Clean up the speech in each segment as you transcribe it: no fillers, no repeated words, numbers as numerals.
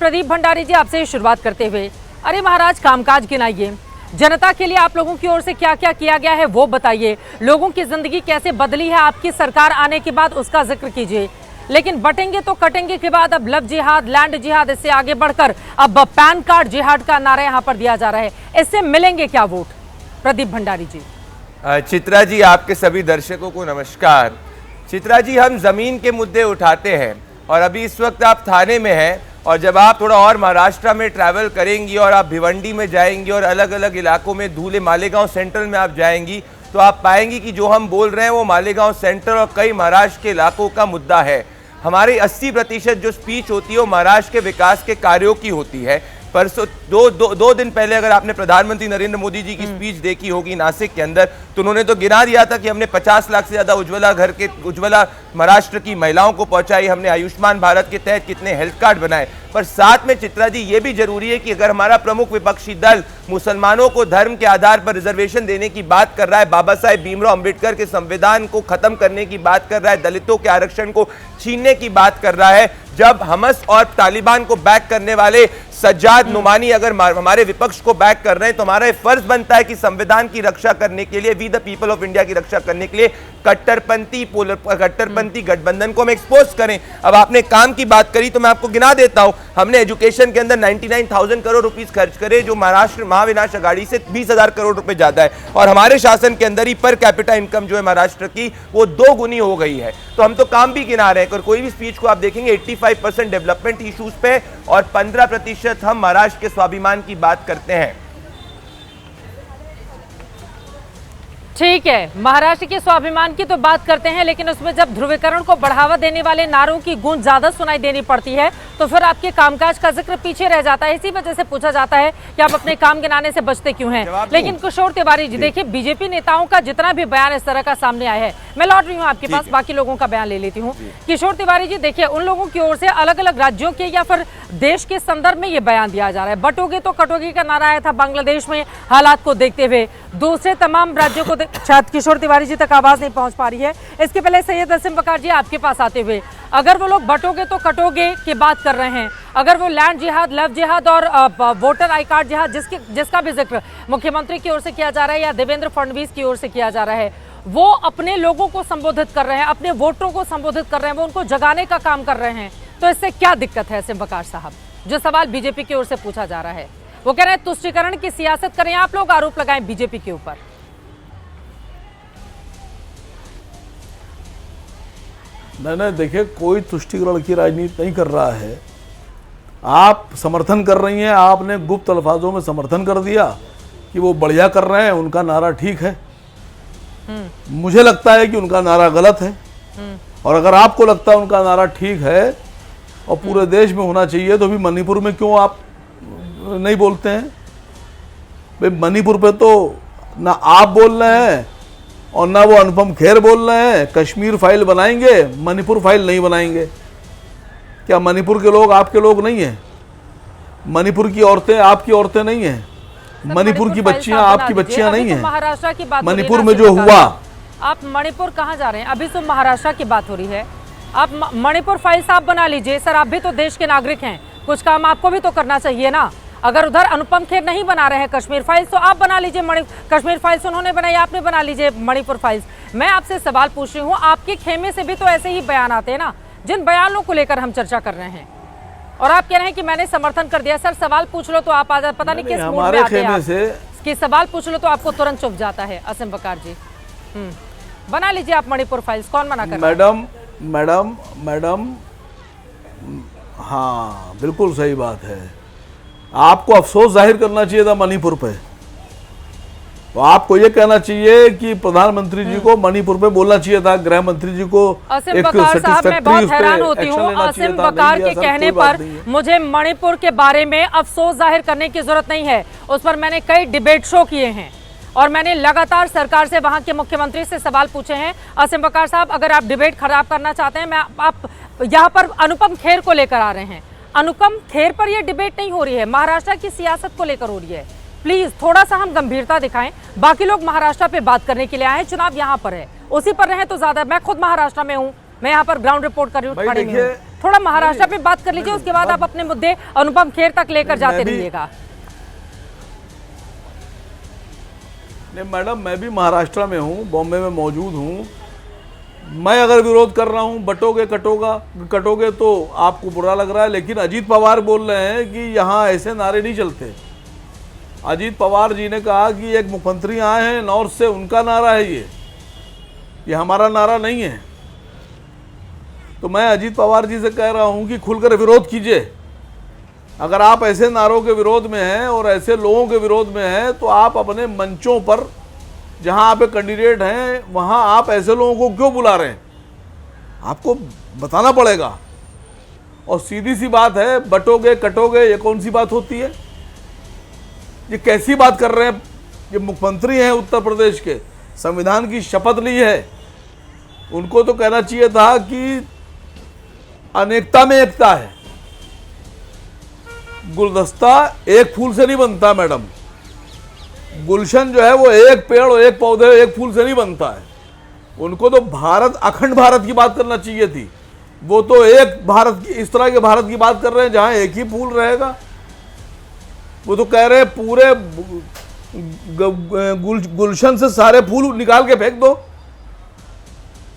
प्रदीप भंडारी जी, आपसे शुरुआत करते हुए, अरे महाराज कामकाज गिनाइए, जनता के लिए आप लोगों की ओर से क्या क्या किया गया है वो बताइए, लोगों की जिंदगी कैसे बदली है आपकी सरकार आने के बाद उसका जिक्र कीजिए। लेकिन बटेंगे तो कटेंगे के बाद अब लव जिहाद, लैंड जिहाद, इससे आगे बढ़कर अब पैन कार्ड जिहाद का नारा यहाँ पर दिया जा रहा है, इससे मिलेंगे क्या वोट? प्रदीप भंडारी जी। चित्रा जी, आपके सभी दर्शकों को नमस्कार। चित्रा जी, हम जमीन के मुद्दे उठाते हैं और अभी इस वक्त आप थाने में हैं, और जब आप थोड़ा और महाराष्ट्र में ट्रैवल करेंगी और आप भिवंडी में जाएंगी और अलग अलग इलाकों में धूले मालेगांव सेंट्रल में आप जाएंगी तो आप पाएंगी कि जो हम बोल रहे हैं वो मालेगांव सेंट्रल और कई महाराष्ट्र के इलाकों का मुद्दा है। हमारी 80% जो स्पीच होती है वो महाराष्ट्र के विकास के कार्यों की होती है। परसों दो दिन पहले अगर आपने प्रधानमंत्री नरेंद्र मोदी जी की स्पीच देखी होगी नासिक के अंदर, तो उन्होंने तो गिना दिया था कि हमने 50 लाख से ज्यादा उज्ज्वला महाराष्ट्र की महिलाओं को पहुंचाई, हमने आयुष्मान भारत के तहत कितने हेल्थ कार्ड बनाए। पर साथ में चित्रा जी ये भी जरूरी है कि अगर हमारा प्रमुख विपक्षी दल मुसलमानों को धर्म के आधार पर रिजर्वेशन देने की बात कर रहा है, बाबा साहेब भीमराव अंबेडकर के संविधान को खत्म करने की बात कर रहा है, दलितों के आरक्षण को छीनने की बात कर रहा है, जब हमस और तालिबान को बैक करने वाले सज्जाद नुमानी अगर हमारे विपक्ष को बैक कर रहे हैं, तो हमारा फर्ज बनता है कि संविधान की रक्षा करने के लिए, we the people of India की रक्षा करने के लिए कट्टरपंथी गठबंधन को हम एक्सपोज करें। अब आपने काम की बात करी तो मैं आपको गिना देता हूं। हमने एजुकेशन के अंदर 99,000 करोड़ रुपीस खर्च करे, जो महाराष्ट्र महाविनाश अघाड़ी से 20,000 करोड़ रुपए ज्यादा है, और हमारे शासन के अंदर ही पर कैपिटा इनकम जो है महाराष्ट्र की वो 2 गुनी हो गई है। तो हम तो काम भी गिना रहे हैं। कोई भी स्पीच को आप देखेंगे 85% डेवलपमेंट इश्यूज पे और 15% हम महाराष्ट्र के स्वाभिमान की बात करते हैं। ठीक है, महाराष्ट्र के स्वाभिमान की तो बात करते हैं, लेकिन उसमें जब ध्रुवीकरण को बढ़ावा देने वाले नारों की गूंज ज्यादा सुनाई देनी पड़ती है तो फिर आपके कामकाज का जिक्र पीछे रह जाता है। इसी वजह से पूछा जाता है कि आप अपने काम गिनाने से बचते क्यों हैं। लेकिन किशोर तिवारी जी, देखिए बीजेपी नेताओं का जितना भी बयान इस तरह का सामने आया है, मैं लौट रही हूँ आपके पास, बाकी लोगों का बयान ले लेती हूँ। किशोर तिवारी जी, देखिए उन लोगों की ओर से अलग अलग राज्यों के या फिर देश के संदर्भ में ये बयान दिया जा रहा है। बटोगे तो कटोगे का नारा आया था बांग्लादेश में हालात को देखते हुए, दूसरे तमाम राज्यों को शायद किशोर तिवारी जी तक आवाज नहीं पहुंच पा रही है। इसके पहले सैयद असीम वकार जी आपके पास आते हुए, अगर वो लोग बटोगे तो कटोगे की बात कर रहे हैं, अगर वो लैंड जिहाद, लव जिहाद और वोटर आई कार्ड जिहाद जिसका भी जिक्र मुख्यमंत्री की ओर से किया जा रहा है या देवेंद्र फडणवीस की ओर से किया जा रहा है, वो अपने लोगों को संबोधित कर रहे हैं, अपने वोटरों को संबोधित कर रहे हैं, वो उनको जगाने का काम कर रहे हैं, तो इससे क्या दिक्कत है? असीम वकार साहब, जो सवाल बीजेपी की ओर से पूछा जा रहा है, वो कह रहे हैं तुष्टीकरण की सियासत करें, आप लोग आरोप लगाएं बीजेपी के ऊपर। नहीं, देखिए कोई तुष्टीकरण की राजनीति नहीं कर रहा है। आप समर्थन कर रही हैं, आपने गुप्त अल्फाजों में समर्थन कर दिया कि वो बढ़िया कर रहे हैं, उनका नारा ठीक है। मुझे लगता है कि उनका नारा गलत है, और अगर आपको लगता है उनका नारा ठीक है और पूरे देश में होना चाहिए, तो भी मणिपुर में क्यों आप नहीं बोलते हैं? भाई मणिपुर पे तो ना आप बोल रहे हैं और ना वो अनुपम खेर बोल रहे हैं कश्मीर फाइल बनाएंगे, मणिपुर फाइल नहीं बनाएंगे। क्या मणिपुर के लोग आपके लोग नहीं हैं? मणिपुर की औरतें आपकी औरतें नहीं हैं? मणिपुर की बच्चियां आपकी बच्चियां नहीं हैं? महाराष्ट्र की बात, मणिपुर में जो हुआ, आप मणिपुर कहाँ जा रहे हैं? अभी तो महाराष्ट्र की बात हो रही है, आप मणिपुर फाइल्स आप बना लीजिए। सर, आप भी तो देश के नागरिक हैं, कुछ काम आपको भी तो करना चाहिए ना। अगर उधर अनुपम खेर नहीं बना रहे हैं कश्मीर फाइल्स, तो आप बना लीजिए। कश्मीर फाइल्स उन्होंने बनाई, आपने बना लीजिए मणिपुर फाइल्स। मैं आपसे सवाल पूछ रही हूँ, आपके खेमे से भी तो ऐसे ही बयान आते हैं ना, जिन बयानों को लेकर हम चर्चा कर रहे हैं, और आप कह रहे हैं कि मैंने समर्थन कर दिया। सर, सवाल पूछ लो तो आप आ पता नहीं किस मूड में आते हैं कि सवाल पूछ लो तो आपको तुरंत चुप जाता है। असीम वकार जी, बना लीजिए आप मणिपुर फाइल्स, कौन मना कर? मैडम, हाँ बिल्कुल सही बात है। आपको अफसोस जाहिर करना चाहिए था मणिपुर पे, तो आपको ये कहना चाहिए कि प्रधानमंत्री जी को मणिपुर पे बोलना चाहिए था, गृह मंत्री जी को। असीम वकार साहब, मैं बहुत हैरान होती हूँ, असीम वकार के कहने पर मुझे मणिपुर के बारे में अफसोस जाहिर करने की जरूरत नहीं है। उस पर मैंने कई डिबेट शो किए हैं और मैंने लगातार सरकार से, वहां के मुख्यमंत्री से सवाल पूछे हैं। असीम वकार साहब, अगर आप डिबेट खराब करना चाहते हैं, आप यहाँ पर अनुपम खेर को लेकर आ रहे हैं, अनुपम खेर पर यह डिबेट नहीं हो रही है, महाराष्ट्र की सियासत को लेकर हो रही है। प्लीज थोड़ा सा हम गंभीरता दिखाएं। बाकी लोग महाराष्ट्र पे बात करने के लिए आए हैं, चुनाव यहाँ पर है, उसी पर रहे तो ज्यादा। मैं खुद महाराष्ट्र में हूँ, मैं यहाँ पर ग्राउंड रिपोर्ट कर रही हूँ। थोड़ा महाराष्ट्र पे बात कर लीजिए, उसके बाद आप अपने मुद्दे अनुपम खेर तक लेकर जाते रहिएगा। नहीं मैडम, मैं भी महाराष्ट्र में हूँ, बॉम्बे में मौजूद हूँ। मैं अगर विरोध कर रहा हूँ बटोगे कटोगे तो आपको बुरा लग रहा है, लेकिन अजीत पवार बोल रहे हैं कि यहाँ ऐसे नारे नहीं चलते। अजीत पवार जी ने कहा कि एक मुख्यमंत्री आए हैं नॉर्थ से, उनका नारा है ये हमारा नारा नहीं है। तो मैं अजीत पवार जी से कह रहा हूँ कि खुलकर विरोध कीजिए। अगर आप ऐसे नारों के विरोध में हैं और ऐसे लोगों के विरोध में हैं तो आप अपने मंचों पर जहां आप कैंडिडेट हैं वहां आप ऐसे लोगों को क्यों बुला रहे हैं, आपको बताना पड़ेगा। और सीधी सी बात है, बटोगे कटोगे ये कौन सी बात होती है? ये कैसी बात कर रहे हैं? ये मुख्यमंत्री हैं उत्तर प्रदेश के, संविधान की शपथ ली है, उनको तो कहना चाहिए था कि अनेकता में एकता है। गुलदस्ता एक फूल से नहीं बनता मैडम, गुलशन जो है वो एक पेड़ और एक पौधे एक फूल से नहीं बनता है। उनको तो भारत, अखंड भारत की बात करना चाहिए थी। वो तो एक भारत की, इस तरह के भारत की बात कर रहे हैं जहां एक ही फूल रहेगा। वो तो कह रहे हैं पूरे गुलशन से सारे फूल निकाल के फेंक दो।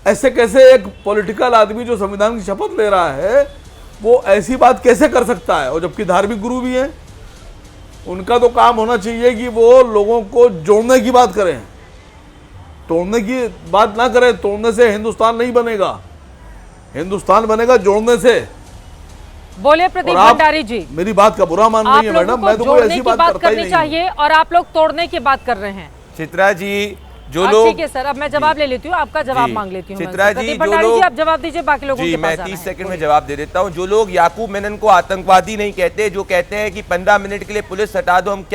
ऐसे कैसे एक पॉलिटिकल आदमी जो संविधान की शपथ ले रहा है वो ऐसी बात कैसे कर सकता है? और जबकि धार्मिक गुरु भी हैं, उनका तो काम होना चाहिए कि वो लोगों को जोड़ने की बात करें, तोड़ने की बात ना करें। तोड़ने से हिंदुस्तान नहीं बनेगा, हिंदुस्तान बनेगा जोड़ने से। बोलिए प्रदीप भंडारी जी। मेरी बात का बुरा मान रही है मैडम, मैं तो कोई ऐसी बात करता ही नहीं चाहिए और आप लोग तोड़ने की बात कर रहे हैं। चित्रा जी जो लोग, ठीक है सर, अब मैं जवाब ले लेती हूँ, आपका जवाब मांग लेती हूँ। चित्रा जी जो लोग, आप जवाब दीजिए, बाकी लोगों के पास मैं 30 सेकंड में जवाब दे देता हूँ। जो लोग याकूब मेनन को आतंकवादी नहीं कहते, जो कहते हैं कि 15 मिनट के लिए पुलिस हटा दो, हम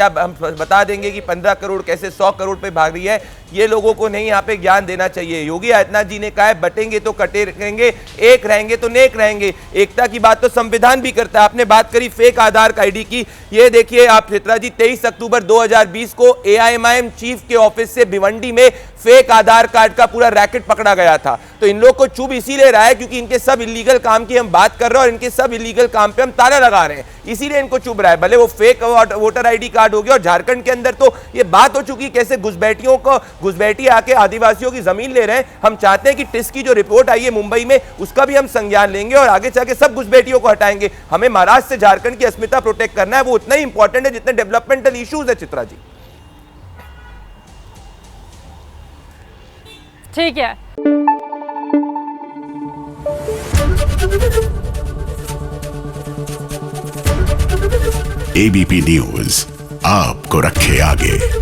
बता देंगे कि 15 करोड़ कैसे 100 करोड़ पे भाग रही है, ये लोगों को नहीं यहाँ पे ज्ञान देना चाहिए। योगी आदित्यनाथ जी ने कहा है बटेंगे तो कटे रहेंगे, एक रहेंगे तो नेक रहेंगे। एकता की बात तो संविधान भी करता है। आपने बात करी फेक आधार आईडी की, ये देखिए आप चित्रा जी, 23 अक्टूबर 2020 को AIMIM चीफ के ऑफिस से भिवंडी में फेक आधार कार्ड का पूरा रैकेट पकड़ा गया था। तो इन लोग को चुभ इसीलिए रहा है क्योंकि इनके सब इलीगल काम की हम बात कर रहे हैं और इनके सब इलीगल काम पे हम ताला लगा रहे हैं, इसीलिए इनको चुभ रहा है। भले वो फेक वोटर आईडी कार्ड हो गया, और झारखंड के अंदर तो ये बात हो चुकी कैसे घुसपैठी आके आदिवासियों की जमीन ले रहे हैं। हम चाहते हैं कि टिस की जो रिपोर्ट आई है मुंबई में उसका भी हम संज्ञान लेंगे और आगे जाके सब घुसपैठियों को हटाएंगे। हमें महाराष्ट्र से झारखंड की अस्मिता प्रोटेक्ट करना है, वो उतना ही इंपॉर्टेंट है जितने डेवलपमेंटल इश्यूज है। चित्रा जी ठीक है। ABP न्यूज आपको रखे आगे।